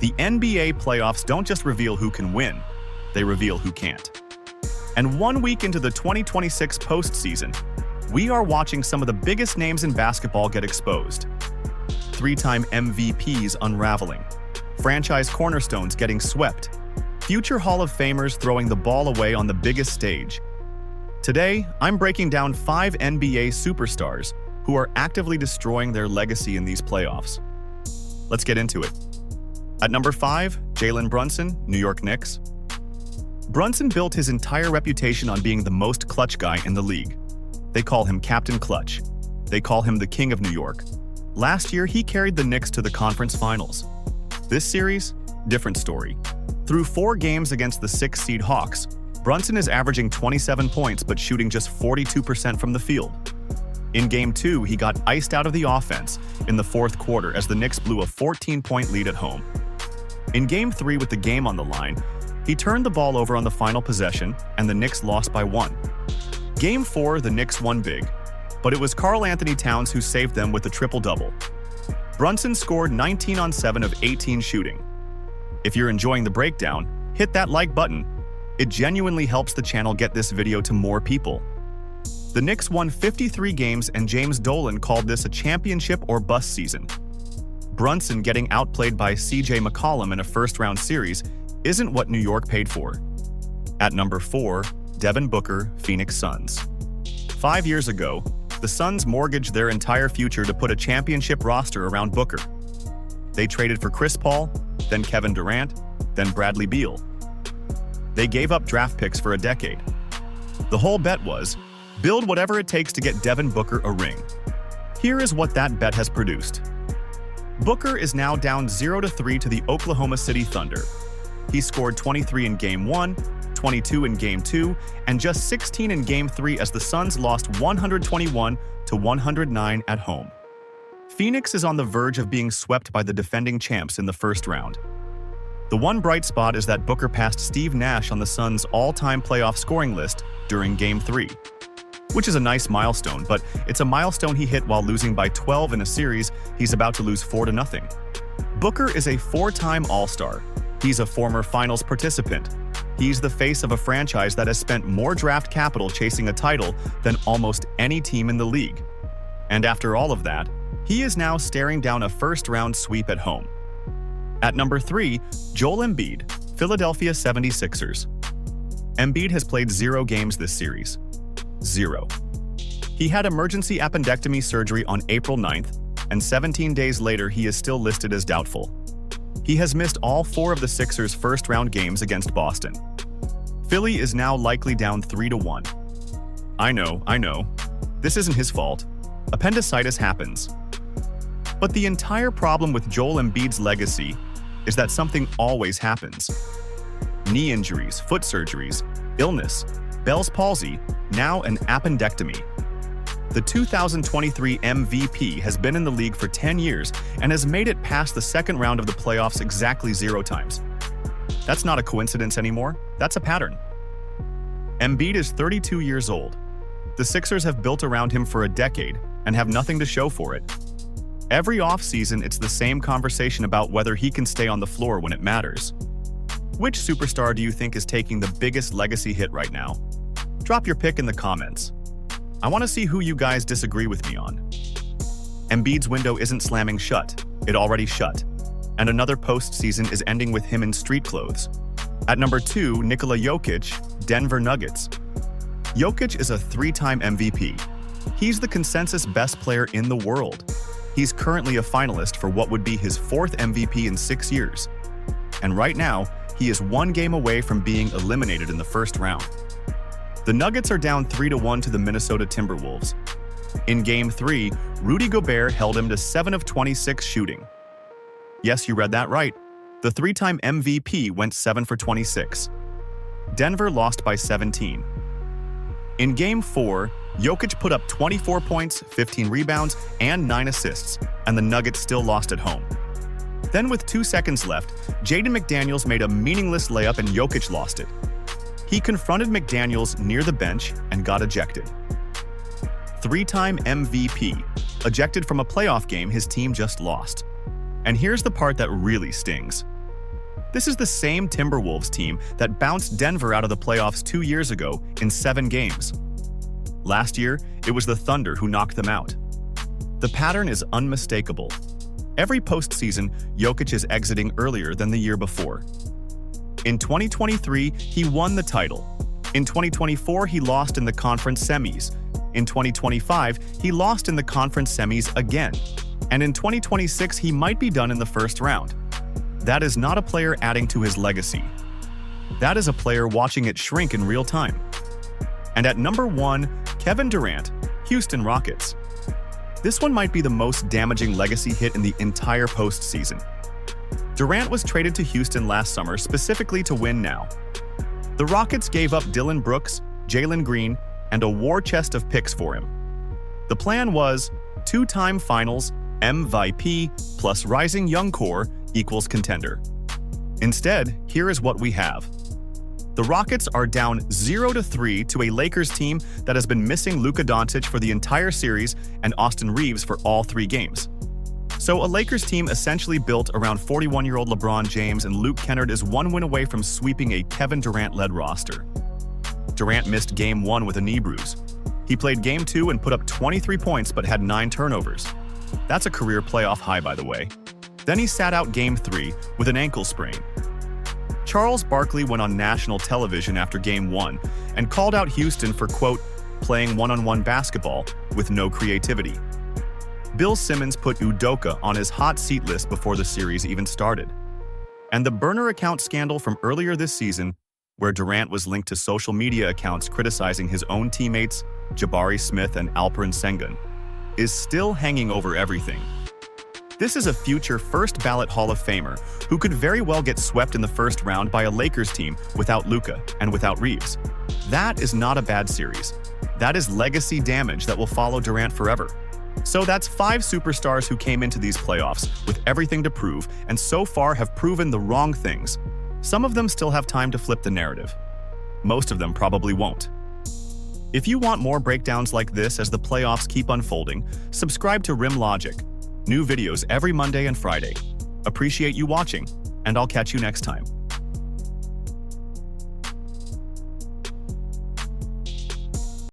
The NBA playoffs don't just reveal who can win, they reveal who can't. And 1 week into the 2026 postseason, we are watching some of the biggest names in basketball get exposed. Three-time MVPs unraveling, franchise cornerstones getting swept, future Hall of Famers throwing the ball away on the biggest stage. Today, I'm breaking down 5 NBA superstars who are actively destroying their legacy in these playoffs. Let's get into it. At number 5, Jalen Brunson, New York Knicks. Brunson built his entire reputation on being the most clutch guy in the league. They call him Captain Clutch. They call him the King of New York. Last year, he carried the Knicks to the conference finals. This series, different story. Through 4 games against the 6-seed Hawks, Brunson is averaging 27 points but shooting just 42% from the field. In Game 2, he got iced out of the offense in the 4th quarter as the Knicks blew a 14-point lead at home. In Game 3, with the game on the line, he turned the ball over on the final possession and the Knicks lost by 1. Game 4, the Knicks won big, but it was Karl-Anthony Towns who saved them with a triple-double. Brunson scored 19 on 7 of 18 shooting. If you're enjoying the breakdown, hit that like button. It genuinely helps the channel get this video to more people. The Knicks won 53 games and James Dolan called this a championship or bust season. Brunson getting outplayed by CJ McCollum in a first-round series isn't what New York paid for. At number 4, Devin Booker, Phoenix Suns. 5 years ago, the Suns mortgaged their entire future to put a championship roster around Booker. They traded for Chris Paul, then Kevin Durant, then Bradley Beal. They gave up draft picks for a decade. The whole bet was, build whatever it takes to get Devin Booker a ring. Here is what that bet has produced. Booker is now down 0-3 to the Oklahoma City Thunder. He scored 23 in Game 1, 22 in Game 2, and just 16 in Game 3 as the Suns lost 121-109 at home. Phoenix is on the verge of being swept by the defending champs in the first round. The one bright spot is that Booker passed Steve Nash on the Suns' all-time playoff scoring list during Game 3, which is a nice milestone, but it's a milestone he hit while losing by 12 in a series he's about to lose 4-0. Booker is a 4-time All-Star. He's a former finals participant. He's the face of a franchise that has spent more draft capital chasing a title than almost any team in the league. And after all of that, he is now staring down a first-round sweep at home. At number 3, Joel Embiid, Philadelphia 76ers. Embiid has played 0 games this series. 0. He had emergency appendectomy surgery on April 9th, and 17 days later he is still listed as doubtful. He has missed all 4 of the Sixers' first-round games against Boston. Philly is now likely down 3-1. I know. This isn't his fault. Appendicitis happens. But the entire problem with Joel Embiid's legacy is that something always happens. Knee injuries, foot surgeries, illness, Bell's palsy, now an appendectomy. The 2023 MVP has been in the league for 10 years and has made it past the second round of the playoffs exactly 0 times. That's not a coincidence anymore, that's a pattern. Embiid is 32 years old. The Sixers have built around him for a decade and have nothing to show for it. Every offseason, it's the same conversation about whether he can stay on the floor when it matters. Which superstar do you think is taking the biggest legacy hit right now? Drop your pick in the comments. I want to see who you guys disagree with me on. Embiid's window isn't slamming shut, it already shut. And another postseason is ending with him in street clothes. At number 2, Nikola Jokic, Denver Nuggets. Jokic is a 3-time MVP. He's the consensus best player in the world. He's currently a finalist for what would be his 4th MVP in 6 years. And right now, he is 1 game away from being eliminated in the first round. The Nuggets are down 3-1 to the Minnesota Timberwolves. In Game 3, Rudy Gobert held him to 7 of 26 shooting. Yes, you read that right. The 3-time MVP went 7 for 26. Denver lost by 17. In Game 4, Jokic put up 24 points, 15 rebounds, and 9 assists, and the Nuggets still lost at home. Then with 2 seconds left, Jaden McDaniels made a meaningless layup and Jokic lost it. He confronted McDaniels near the bench and got ejected. 3-time MVP, ejected from a playoff game his team just lost. And here's the part that really stings. This is the same Timberwolves team that bounced Denver out of the playoffs 2 years ago in 7 games. Last year, it was the Thunder who knocked them out. The pattern is unmistakable. Every postseason, Jokic is exiting earlier than the year before. In 2023, he won the title. In 2024, he lost in the conference semis. In 2025, he lost in the conference semis again. And in 2026, he might be done in the first round. That is not a player adding to his legacy. That is a player watching it shrink in real time. And at number 1, Kevin Durant, Houston Rockets. This one might be the most damaging legacy hit in the entire postseason. Durant was traded to Houston last summer specifically to win now. The Rockets gave up Dillon Brooks, Jalen Green, and a war chest of picks for him. The plan was 2-time finals, MVP, plus rising young core equals contender. Instead, here is what we have. The Rockets are down 0-3 to a Lakers team that has been missing Luka Doncic for the entire series and Austin Reaves for all 3 games. So a Lakers team essentially built around 41-year-old LeBron James and Luke Kennard is 1 win away from sweeping a Kevin Durant-led roster. Durant missed Game 1 with a knee bruise. He played Game 2 and put up 23 points but had 9 turnovers. That's a career playoff high, by the way. Then he sat out Game 3 with an ankle sprain. Charles Barkley went on national television after Game 1 and called out Houston for, quote, playing one-on-one basketball with no creativity. Bill Simmons put Udoka on his hot seat list before the series even started. And the burner account scandal from earlier this season, where Durant was linked to social media accounts criticizing his own teammates, Jabari Smith and Alperen Sengun, is still hanging over everything. This is a future first-ballot Hall of Famer who could very well get swept in the first round by a Lakers team without Luka and without Reaves. That is not a bad series. That is legacy damage that will follow Durant forever. So that's 5 superstars who came into these playoffs with everything to prove and so far have proven the wrong things. Some of them still have time to flip the narrative. Most of them probably won't. If you want more breakdowns like this as the playoffs keep unfolding, subscribe to Rim Logic. New videos every Monday and Friday. Appreciate you watching, and I'll catch you next time.